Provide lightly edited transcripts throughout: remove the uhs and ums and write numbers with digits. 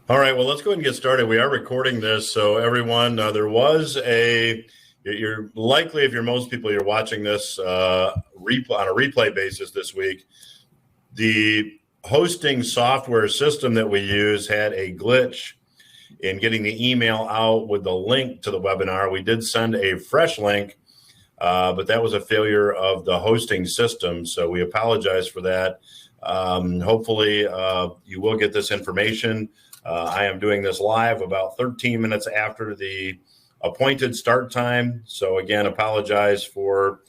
All right, well, let's go ahead and get started. We are recording this, so everyone, you're likely, if you're most people, you're watching this on a replay basis this week. The hosting software system that we use had a glitch in getting the email out with the link to the webinar. We did send a fresh link, but that was a failure of the hosting system, so we apologize for that. Hopefully, you will get this information. I am doing this live about 13 minutes after the appointed start time. So again, apologize for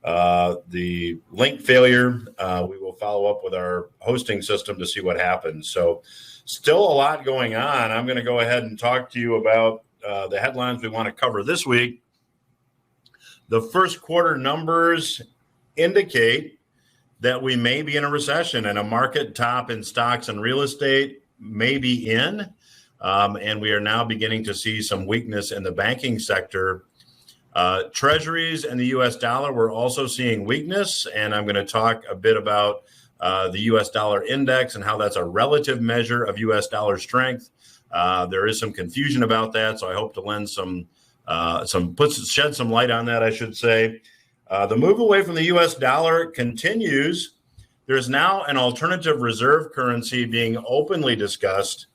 the link failure. We will follow up with our hosting system to see what happens. So still a lot going on. I'm going to go ahead and talk to you about the headlines we want to cover this week. The first quarter numbers indicate that we may be in a recession, and a market top in stocks and real estate may be in, and we are now beginning to see some weakness in the banking sector. Treasuries and the U.S. dollar, we're also seeing weakness, and I'm going to talk a bit about the U.S. dollar index and how that's a relative measure of U.S. dollar strength. There is some confusion about that, so I hope to lend shed some light on that, I should say. The move away from the U.S. dollar continues. There's now an alternative reserve currency being openly discussed.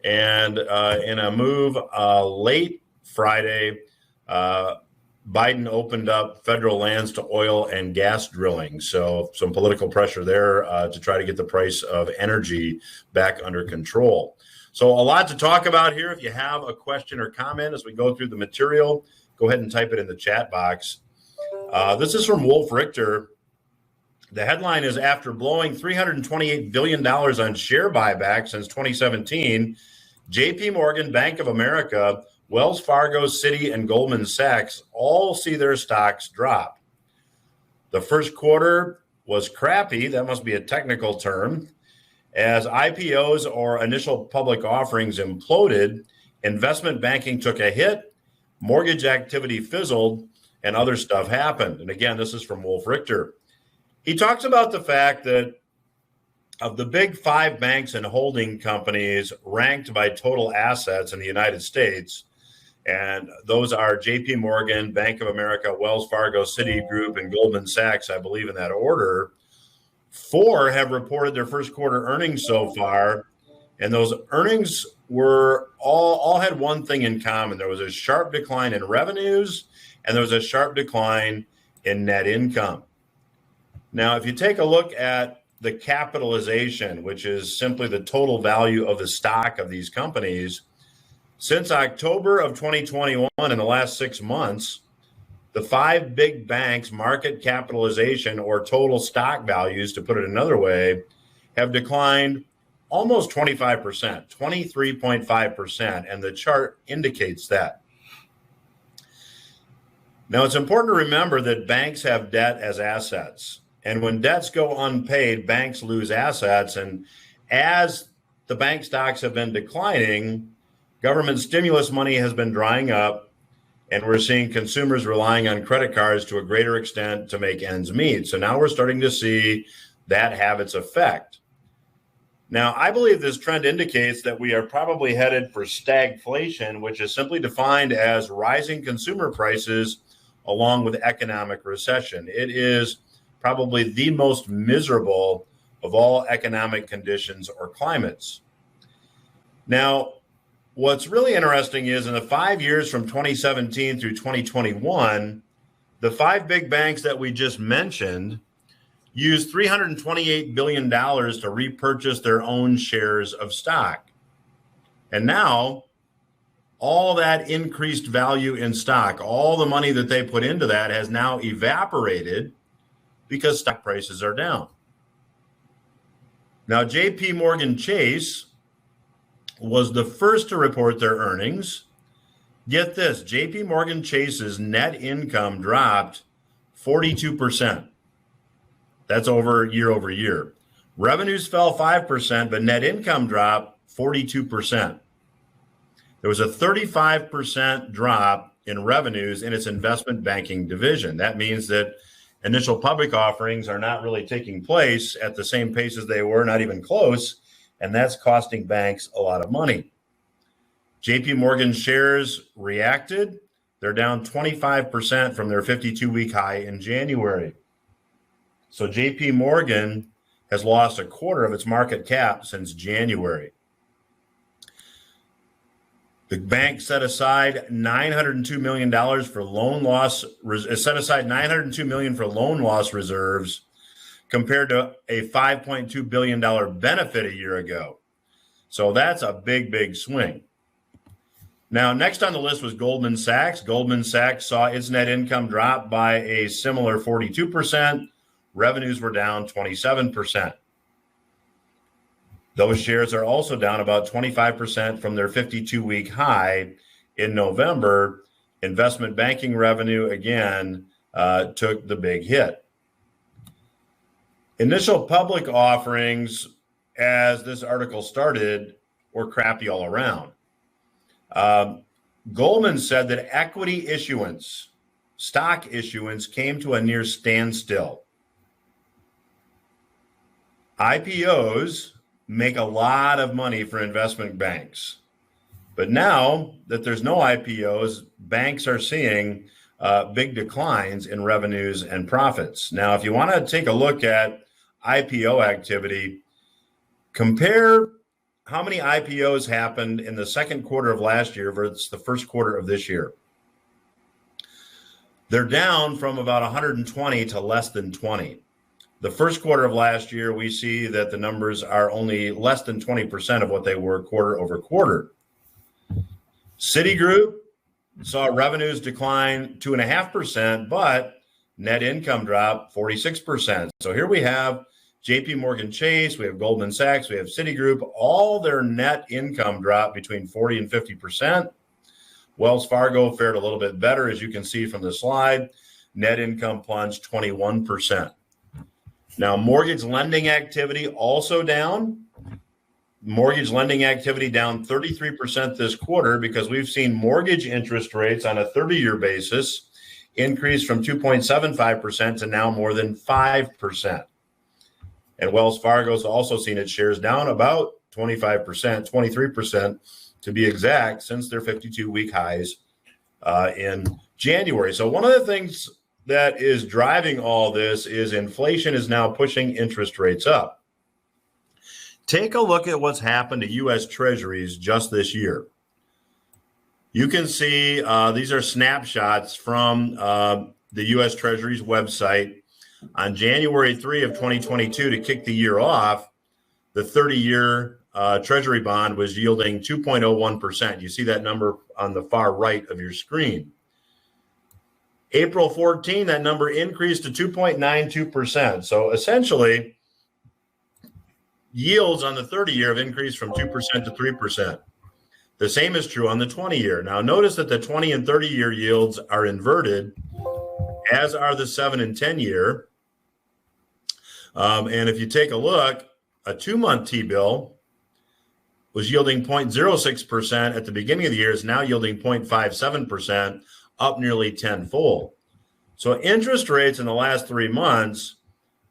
And in a move late Friday, Biden opened up federal lands to oil and gas drilling. So some political pressure there to try to get the price of energy back under control. So a lot to talk about here. If you have a question or comment as we go through the material, go ahead and type it in the chat box. This is from Wolf Richter. The headline is, after blowing $328 billion on share buyback since 2017, JP Morgan, Bank of America, Wells Fargo, Citi, and Goldman Sachs all see their stocks drop. The first quarter was crappy. That must be a technical term. As IPOs, or initial public offerings, imploded, investment banking took a hit, mortgage activity fizzled, and other stuff happened. And again, this is from Wolf Richter. He talks about the fact that of the big five banks and holding companies ranked by total assets in the United States, and those are JP Morgan, Bank of America, Wells Fargo, Citigroup, and Goldman Sachs, I believe in that order, four have reported their first quarter earnings so far, and those earnings were all had one thing in common. There was a sharp decline in revenues, and there was a sharp decline in net income. Now, if you take a look at the capitalization, which is simply the total value of the stock of these companies, since October of 2021, in the last 6 months, the five big banks' market capitalization, or total stock values, to put it another way, have declined almost 25%, 23.5%, and the chart indicates that. Now, it's important to remember that banks have debt as assets. And when debts go unpaid, banks lose assets. And as the bank stocks have been declining, government stimulus money has been drying up, and we're seeing consumers relying on credit cards to a greater extent to make ends meet. So now we're starting to see that have its effect. Now, I believe this trend indicates that we are probably headed for stagflation, which is simply defined as rising consumer prices along with economic recession. It is probably the most miserable of all economic conditions or climates. Now, what's really interesting is, in the 5 years from 2017 through 2021, the five big banks that we just mentioned used $328 billion to repurchase their own shares of stock. And now, all that increased value in stock, all the money that they put into that, has now evaporated because stock prices are down. Now, JP Morgan Chase was the first to report their earnings. Get this, JP Morgan Chase's net income dropped 42%. That's year over year. Revenues fell 5%, but net income dropped 42%. There was a 35% drop in revenues in its investment banking division. That means that initial public offerings are not really taking place at the same pace as they were, not even close, and that's costing banks a lot of money. JP Morgan shares reacted. They're down 25% from their 52-week high in January. So JP Morgan has lost a quarter of its market cap since January. The bank set aside $902 million for loan loss, set aside $902 million for loan loss reserves compared to a $5.2 billion benefit a year ago. So that's a big, big swing. Now, next on the list was Goldman Sachs. Goldman Sachs saw its net income drop by a similar 42%. Revenues were down 27%. Those shares are also down about 25% from their 52-week high in November. Investment banking revenue, again, took the big hit. Initial public offerings, as this article started, were crappy all around. Goldman said that equity issuance, stock issuance, came to a near standstill. IPOs make a lot of money for investment banks. But now that there's no IPOs, banks are seeing big declines in revenues and profits. Now, if you want to take a look at IPO activity, compare how many IPOs happened in the second quarter of last year versus the first quarter of this year. They're down from about 120 to less than 20. The first quarter of last year, we see that the numbers are only less than 20% of what they were quarter over quarter. Citigroup saw revenues decline 2.5%, but net income dropped 46%. So here we have JP Morgan Chase, we have Goldman Sachs, we have Citigroup, all their net income dropped between 40 and 50%. Wells Fargo fared a little bit better, as you can see from the slide. Net income plunged 21%. Now, mortgage lending activity also down. Mortgage lending activity down 33% this quarter because we've seen mortgage interest rates on a 30-year basis increase from 2.75% to now more than 5%. And Wells Fargo's also seen its shares down about 25%, 23% to be exact, since their 52-week highs in January. So one of the things that is driving all this is inflation is now pushing interest rates up. Take a look at what's happened to U.S. Treasuries just this year. You can see these are snapshots from the U.S. Treasury's website. On January 3 of 2022, to kick the year off, the 30-year Treasury bond was yielding 2.01%. You see that number on the far right of your screen. April 14, that number increased to 2.92%. So essentially, yields on the 30-year have increased from 2% to 3%. The same is true on the 20-year. Now, notice that the 20 and 30-year yields are inverted, as are the 7 and 10-year. And if you take a look, a 2-month T-bill was yielding 0.06% at the beginning of the year, is now yielding 0.57%, up nearly tenfold. So interest rates in the last 3 months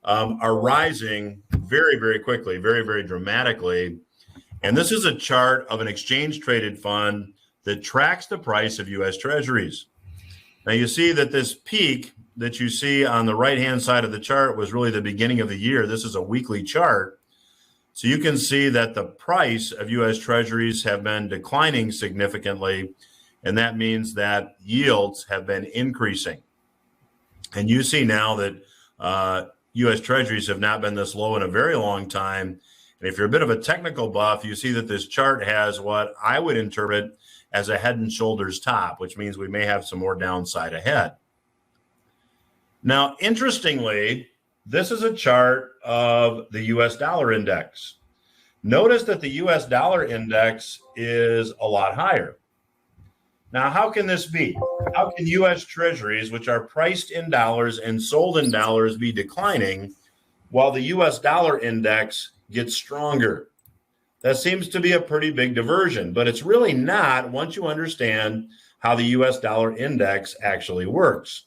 are rising very, very quickly, very, very dramatically. And this is a chart of an exchange-traded fund that tracks the price of U.S. Treasuries. Now you see that this peak that you see on the right-hand side of the chart was really the beginning of the year. This is a weekly chart. So you can see that the price of U.S. Treasuries have been declining significantly, and that means that yields have been increasing. And you see now that U.S. Treasuries have not been this low in a very long time. And if you're a bit of a technical buff, you see that this chart has what I would interpret as a head and shoulders top, which means we may have some more downside ahead. Now, interestingly, this is a chart of the U.S. dollar index. Notice that the U.S. dollar index is a lot higher. Now, how can this be? How can U.S. Treasuries, which are priced in dollars and sold in dollars, be declining while the U.S. dollar index gets stronger? That seems to be a pretty big diversion, but it's really not once you understand how the U.S. dollar index actually works.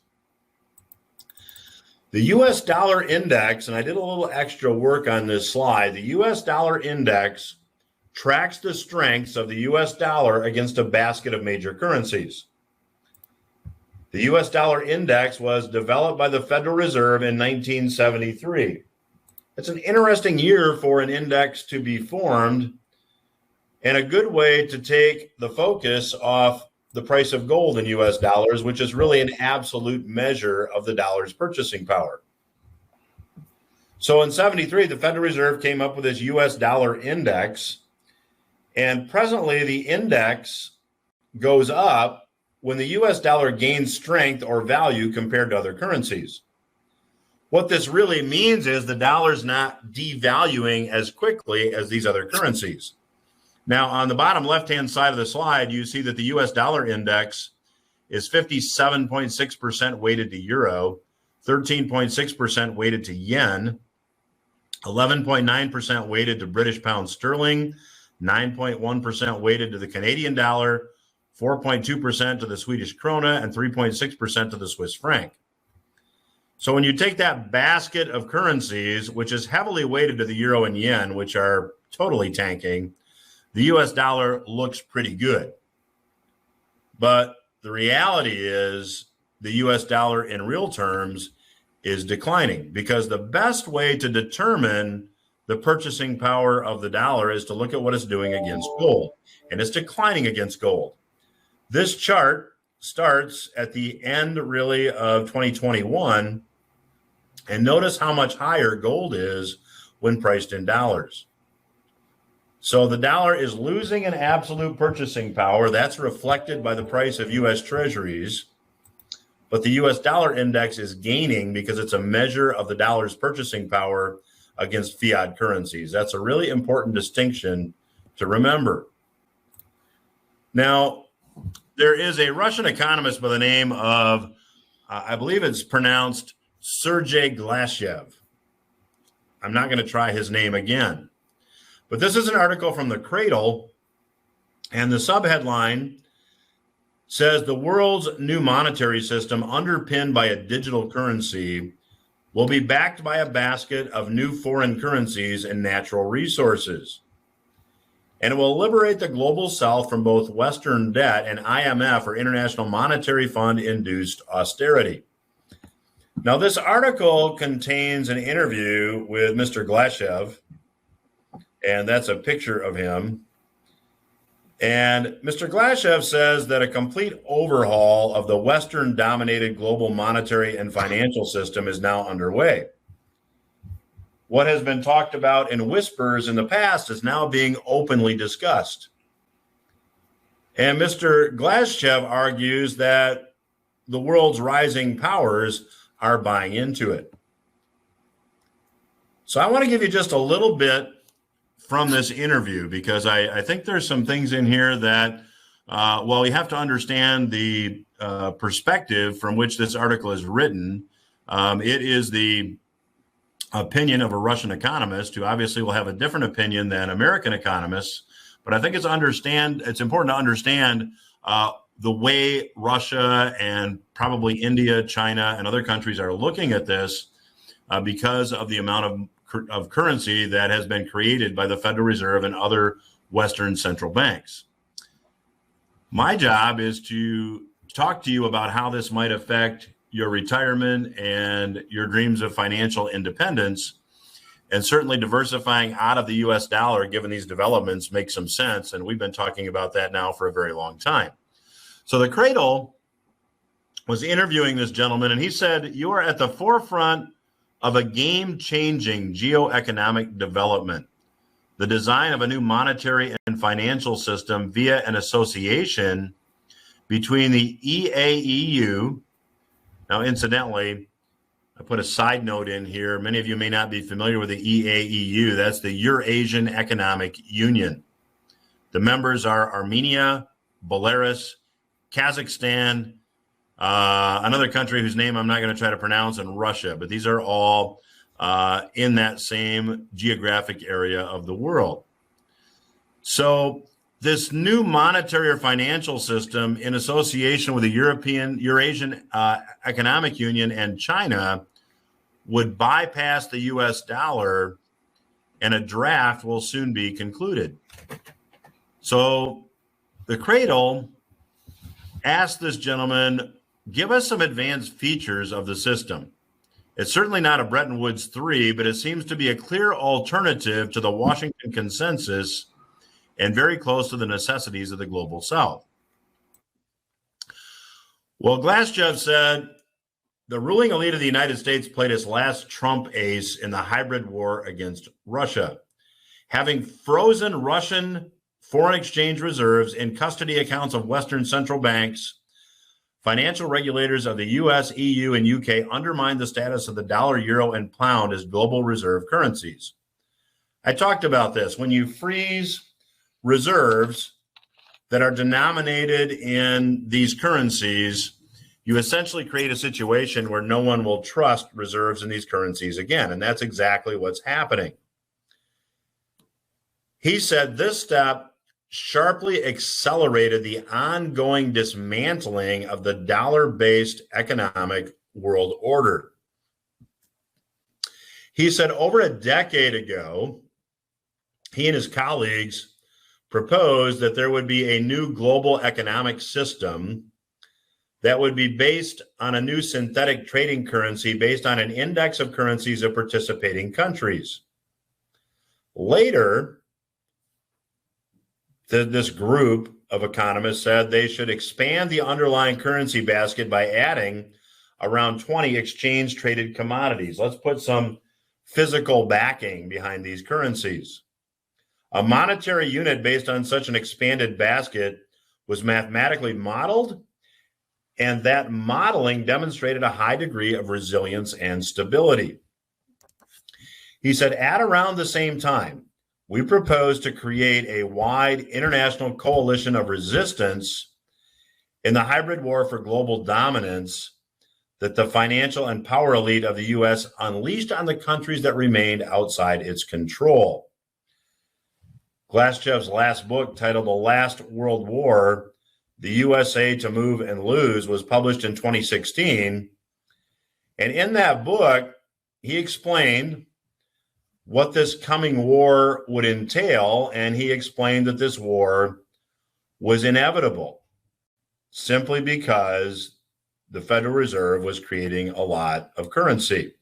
The US dollar index, and I did a little extra work on this slide, the US dollar index tracks the strengths of the US dollar against a basket of major currencies. The US dollar index was developed by the Federal Reserve in 1973. It's an interesting year for an index to be formed and a good way to take the focus off the price of gold in US dollars, which is really an absolute measure of the dollar's purchasing power. So in 73, the Federal Reserve came up with this US dollar index, and presently the index goes up when the US dollar gains strength or value compared to other currencies. What this really means is the dollar's not devaluing as quickly as these other currencies. Now, on the bottom left-hand side of the slide, you see that the US dollar index is 57.6% weighted to euro, 13.6% weighted to yen, 11.9% weighted to British pound sterling, 9.1% weighted to the Canadian dollar, 4.2% to the Swedish krona, and 3.6% to the Swiss franc. So when you take that basket of currencies, which is heavily weighted to the euro and yen, which are totally tanking, the US dollar looks pretty good. But the reality is the US dollar in real terms is declining, because the best way to determine the purchasing power of the dollar is to look at what it's doing against gold, and it's declining against gold. This chart starts at the end really of 2021, and notice how much higher gold is when priced in dollars. So the dollar is losing an absolute purchasing power. That's reflected by the price of US Treasuries. But the US dollar index is gaining because it's a measure of the dollar's purchasing power against fiat currencies. That's a really important distinction to remember. Now, there is a Russian economist by the name of, I believe it's pronounced Sergei Glashev. I'm not going to try his name again. But this is an article from the Cradle, and the subheadline says the world's new monetary system, underpinned by a digital currency, will be backed by a basket of new foreign currencies and natural resources. And it will liberate the global south from both Western debt and IMF, or International Monetary Fund, induced austerity. Now, this article contains an interview with Mr. Glashev, and that's a picture of him. And Mr. Glashev says that a complete overhaul of the Western-dominated global monetary and financial system is now underway. What has been talked about in whispers in the past is now being openly discussed. And Mr. Glashev argues that the world's rising powers are buying into it. So I want to give you just a little bit from this interview, because I think there's some things in here that, well, we have to understand the perspective from which this article is written. It is the opinion of a Russian economist who obviously will have a different opinion than American economists. But I think it's important to understand the way Russia and probably India, China, and other countries are looking at this because of the amount of currency that has been created by the Federal Reserve and other Western central banks. My job is to talk to you about how this might affect your retirement and your dreams of financial independence. And certainly diversifying out of the US dollar, given these developments, makes some sense. And we've been talking about that now for a very long time. So the Cradle was interviewing this gentleman, and he said, "You are at the forefront of a game-changing geoeconomic development, the design of a new monetary and financial system via an association between the EAEU." Now, incidentally, I put a side note in here. Many of you may not be familiar with the EAEU. That's the Eurasian Economic Union. The members are Armenia, Belarus, Kazakhstan, another country whose name I'm not going to try to pronounce, and Russia. But these are all in that same geographic area of the world. So this new monetary or financial system, in association with the Eurasian Economic Union and China, would bypass the US dollar, and a draft will soon be concluded. So the Cradle asked this gentleman, give us some advanced features of the system. It's certainly not a Bretton Woods 3, but it seems to be a clear alternative to the Washington Consensus and very close to the necessities of the global South. Well, Glassjev said, the ruling elite of the United States played its last trump ace in the hybrid war against Russia. Having frozen Russian foreign exchange reserves in custody accounts of Western central banks, financial regulators of the US, EU, and UK undermined the status of the dollar, euro, and pound as global reserve currencies. I talked about this. When you freeze reserves that are denominated in these currencies, you essentially create a situation where no one will trust reserves in these currencies again. And that's exactly what's happening. He said this step sharply accelerated the ongoing dismantling of the dollar-based economic world order. He said over a decade ago, he and his colleagues proposed that there would be a new global economic system that would be based on a new synthetic trading currency based on an index of currencies of participating countries. Later, this group of economists said they should expand the underlying currency basket by adding around 20 exchange-traded commodities. Let's put some physical backing behind these currencies. A monetary unit based on such an expanded basket was mathematically modeled, and that modeling demonstrated a high degree of resilience and stability. He said, at around the same time, we proposed to create a wide international coalition of resistance in the hybrid war for global dominance that the financial and power elite of the US unleashed on the countries that remained outside its control. Glassjev's last book, titled The Last World War, The USA to Move and Lose, was published in 2016. And in that book, he explained what this coming war would entail, and he explained that this war was inevitable simply because the Federal Reserve was creating a lot of currency.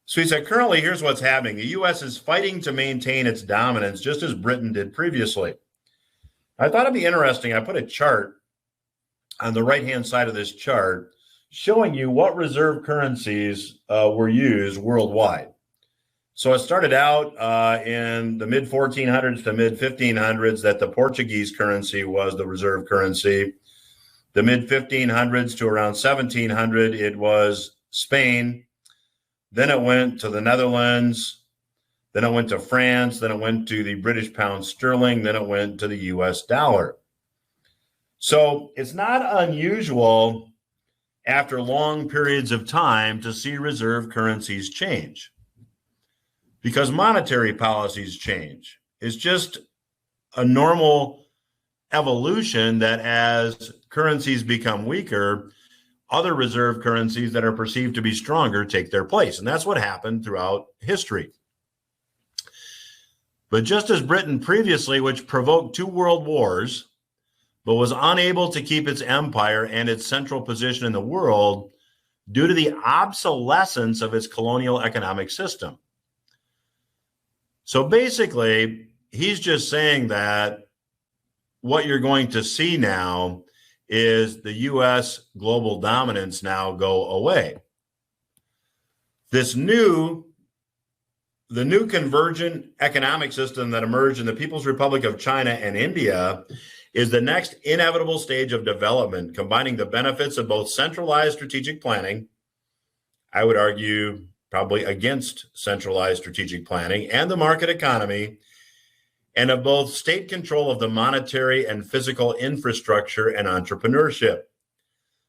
So he said, currently, here's what's happening. The U.S. is fighting to maintain its dominance, just as Britain did previously. I thought it'd be interesting. I put a chart on the right-hand side of this chart showing you what reserve currencies were used worldwide. So it started out in the mid-1400s to mid-1500s that the Portuguese currency was the reserve currency. The mid-1500s to around 1700, it was Spain. Then it went to the Netherlands. Then it went to France. Then it went to the British pound sterling. Then it went to the US dollar. So it's not unusual after long periods of time to see reserve currencies change because monetary policies change. It's just a normal evolution that as currencies become weaker, other reserve currencies that are perceived to be stronger take their place. And that's what happened throughout history. But just as Britain previously, which provoked 2 world wars, but was unable to keep its empire and its central position in the world due to the obsolescence of its colonial economic system. So basically, he's just saying that what you're going to see now is the U.S. global dominance now go away. The new convergent economic system that emerged in the People's Republic of China and India is the next inevitable stage of development, combining the benefits of both centralized strategic planning, I would argue probably against centralized strategic planning, and the market economy, and of both state control of the monetary and physical infrastructure and entrepreneurship.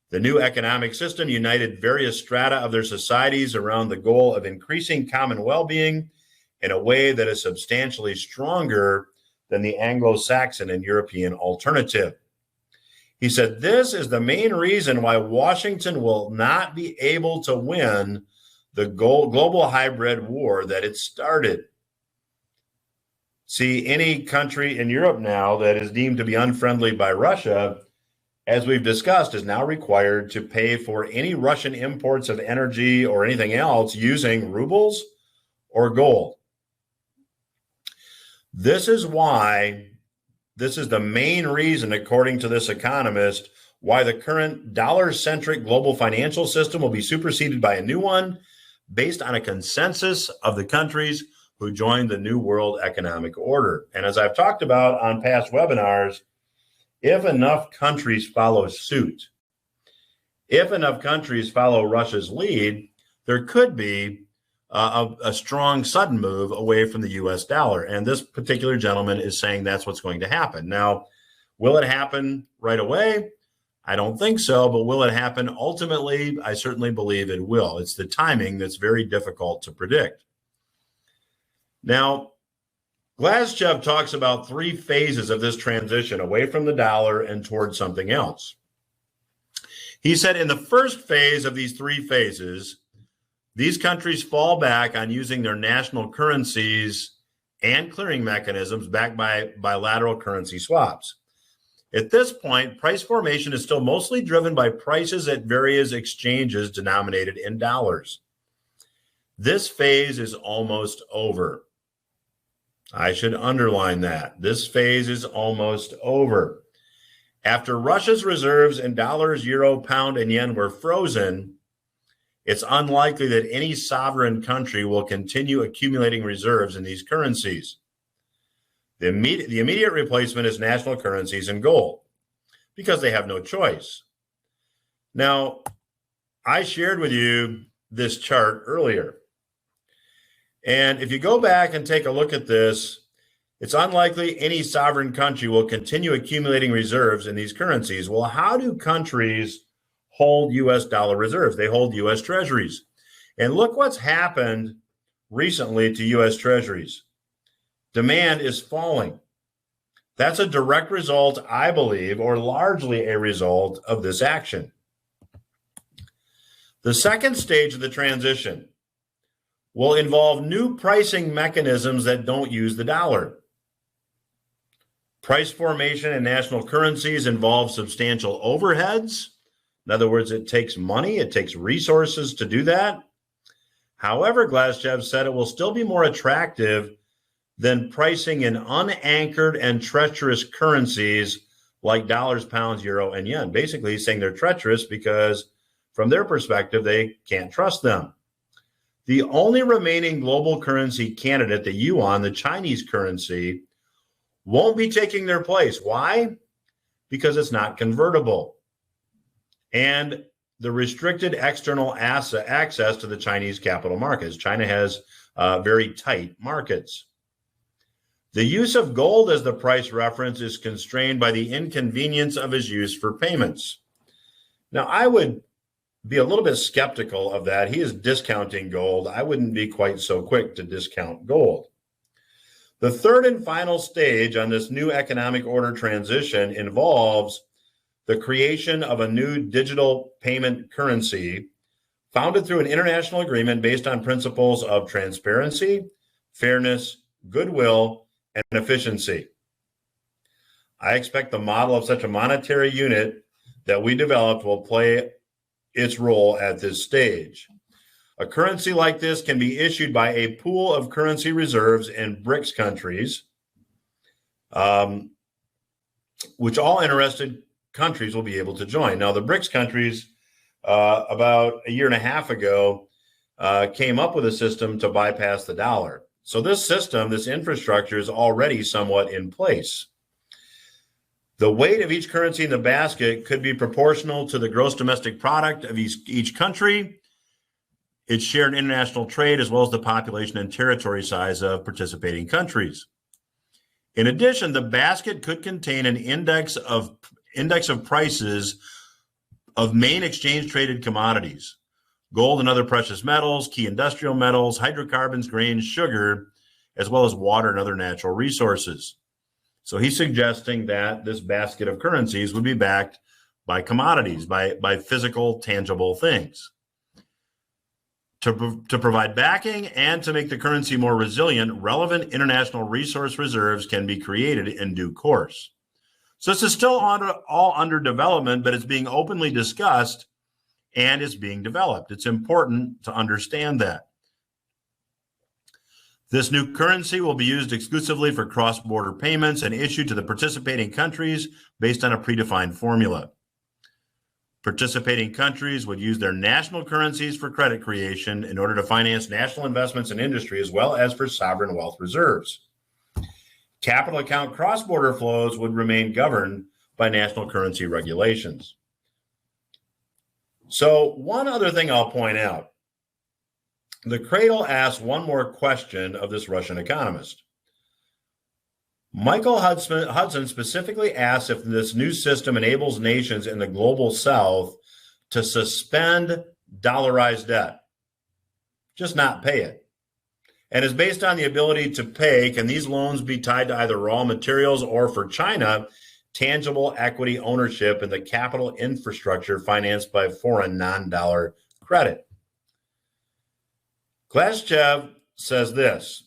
The new economic system united various strata of their societies around the goal of increasing common well-being in a way that is substantially stronger than the Anglo-Saxon and European alternative. He said, this is the main reason why Washington will not be able to win the global hybrid war that it started. See, any country in Europe now that is deemed to be unfriendly by Russia, as we've discussed, is now required to pay for any Russian imports of energy or anything else using rubles or gold. This is the main reason, according to this economist, why the current dollar-centric global financial system will be superseded by a new one based on a consensus of the countries who joined the New World Economic Order. And as I've talked about on past webinars, if enough countries follow suit, if enough countries follow Russia's lead, there could be a strong sudden move away from the US dollar. And this particular gentleman is saying that's what's going to happen. Now, will it happen right away? I don't think so, but will it happen ultimately? I certainly believe it will. It's the timing that's very difficult to predict. Now, Glaschev talks about 3 phases of this transition away from the dollar and towards something else. He said in the first phase of these 3 phases, these countries fall back on using their national currencies and clearing mechanisms backed by bilateral currency swaps. At this point, price formation is still mostly driven by prices at various exchanges denominated in dollars. This phase is almost over. I should underline that. This phase is almost over. After Russia's reserves in dollars, euro, pound, and yen were frozen, it's unlikely that any sovereign country will continue accumulating reserves in these currencies. The immediate replacement is national currencies and gold because they have no choice. Now, I shared with you this chart earlier. And if you go back and take a look at this, it's unlikely any sovereign country will continue accumulating reserves in these currencies. Well, how do countries hold US dollar reserves? They hold US treasuries. And look what's happened recently to US treasuries. Demand is falling. That's a direct result, I believe, or largely a result of this action. The second stage of the transition will involve new pricing mechanisms that don't use the dollar. Price formation in national currencies involves substantial overheads. In other words, it takes money, it takes resources to do that. However, Glaschev said it will still be more attractive than pricing in unanchored and treacherous currencies like dollars, pounds, euro, and yen. Basically, he's saying they're treacherous because from their perspective, they can't trust them. The only remaining global currency candidate, the yuan, the Chinese currency, won't be taking their place. Why? Because it's not convertible. And the restricted external access to the Chinese capital markets. China has very tight markets. The use of gold as the price reference is constrained by the inconvenience of its use for payments. Now, I would be a little bit skeptical of that. He is discounting gold. I wouldn't be quite so quick to discount gold. The third and final stage on this new economic order transition involves the creation of a new digital payment currency founded through an international agreement based on principles of transparency, fairness, goodwill, and efficiency. I expect the model of such a monetary unit that we developed will play its role at this stage. A currency like this can be issued by a pool of currency reserves in BRICS countries, which all interested countries will be able to join. Now, the BRICS countries, about a year and a half ago, came up with a system to bypass the dollar. So this system, this infrastructure is already somewhat in place. The weight of each currency in the basket could be proportional to the gross domestic product of each country, its share in international trade, as well as the population and territory size of participating countries. In addition, the basket could contain an index of prices of main exchange traded commodities, gold and other precious metals, key industrial metals, hydrocarbons, grains, sugar, as well as water and other natural resources. So he's suggesting that this basket of currencies would be backed by commodities, by physical, tangible things. To provide backing and to make the currency more resilient, relevant international resource reserves can be created in due course. So this is still all under development, but it's being openly discussed and it's being developed. It's important to understand that. This new currency will be used exclusively for cross-border payments and issued to the participating countries based on a predefined formula. Participating countries would use their national currencies for credit creation in order to finance national investments in industry as well as for sovereign wealth reserves. Capital account cross-border flows would remain governed by national currency regulations. So one other thing I'll point out. The Cradle asked one more question of this Russian economist. Michael Hudson specifically asks if this new system enables nations in the global south to suspend dollarized debt, just not pay it, and is based on the ability to pay. Can these loans be tied to either raw materials or, for China, tangible equity ownership in the capital infrastructure financed by foreign non-dollar credit? Glazchev says this.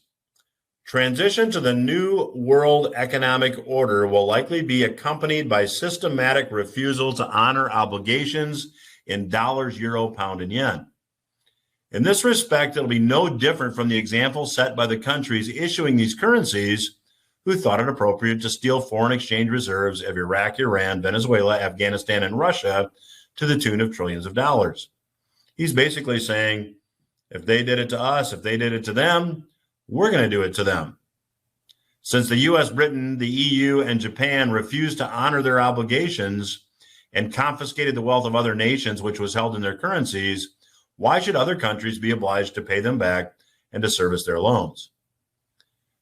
Transition to the new world economic order will likely be accompanied by systematic refusal to honor obligations in dollars, euro, pound, and yen. In this respect, it'll be no different from the example set by the countries issuing these currencies who thought it appropriate to steal foreign exchange reserves of Iraq, Iran, Venezuela, Afghanistan, and Russia to the tune of trillions of dollars. He's basically saying, if they did it to us, if they did it to them, we're going to do it to them. Since the US, Britain, the EU, and Japan refused to honor their obligations and confiscated the wealth of other nations, which was held in their currencies, why should other countries be obliged to pay them back and to service their loans?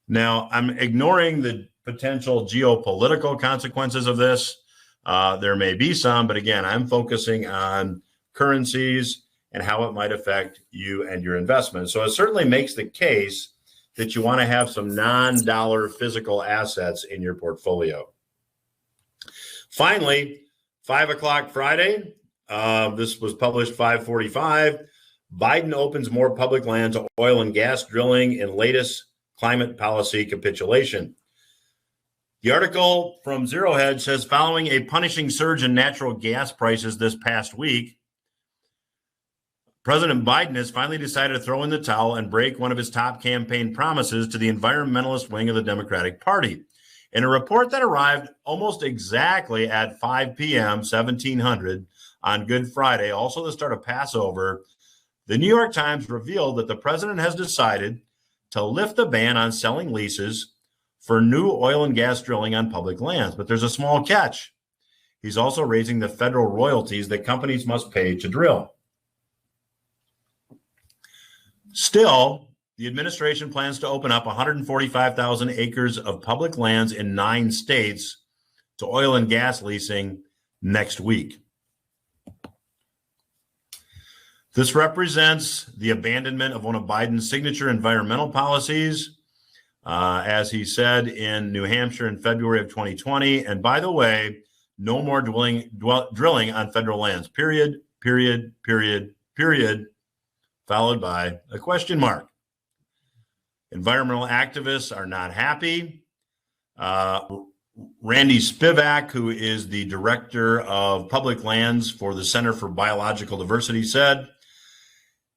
Now, I'm ignoring the potential geopolitical consequences of this. There may be some, but again, I'm focusing on currencies and how it might affect you and your investment. So it certainly makes the case that you want to have some non-dollar physical assets in your portfolio. Finally, 5 o'clock Friday, this was published 5:45. Biden opens more public land to oil and gas drilling in latest climate policy capitulation. The article from Zero Hedge says, following a punishing surge in natural gas prices this past week, President Biden has finally decided to throw in the towel and break one of his top campaign promises to the environmentalist wing of the Democratic Party. In a report that arrived almost exactly at 5 p.m., 1700 on Good Friday, also the start of Passover, the New York Times revealed that the president has decided to lift the ban on selling leases for new oil and gas drilling on public lands. But there's a small catch. He's also raising the federal royalties that companies must pay to drill. Still, the administration plans to open up 145,000 acres of public lands in 9 states to oil and gas leasing next week. This represents the abandonment of one of Biden's signature environmental policies, as he said in New Hampshire in February of 2020. And by the way, no more drilling on federal lands, period, period, period, period, followed by a question mark. Environmental activists are not happy. Randy Spivak, who is the director of public lands for the Center for Biological Diversity, said,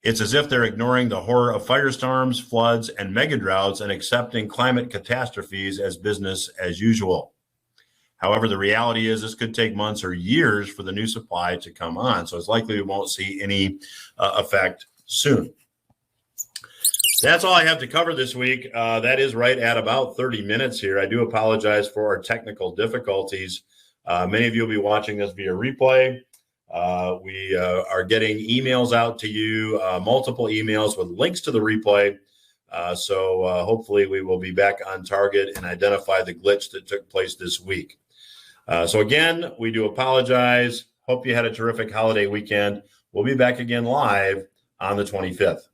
it's as if they're ignoring the horror of firestorms, floods, and mega droughts and accepting climate catastrophes as business as usual. However, the reality is this could take months or years for the new supply to come on. So it's likely we won't see any effect soon. That's all I have to cover this week. That is right at about 30 minutes here. I do apologize for our technical difficulties. Many of you will be watching this via replay. We are getting emails out to you, multiple emails with links to the replay. So hopefully we will be back on target and identify the glitch that took place this week. So again, we do apologize. Hope you had a terrific holiday weekend. We'll be back again live on the 25th.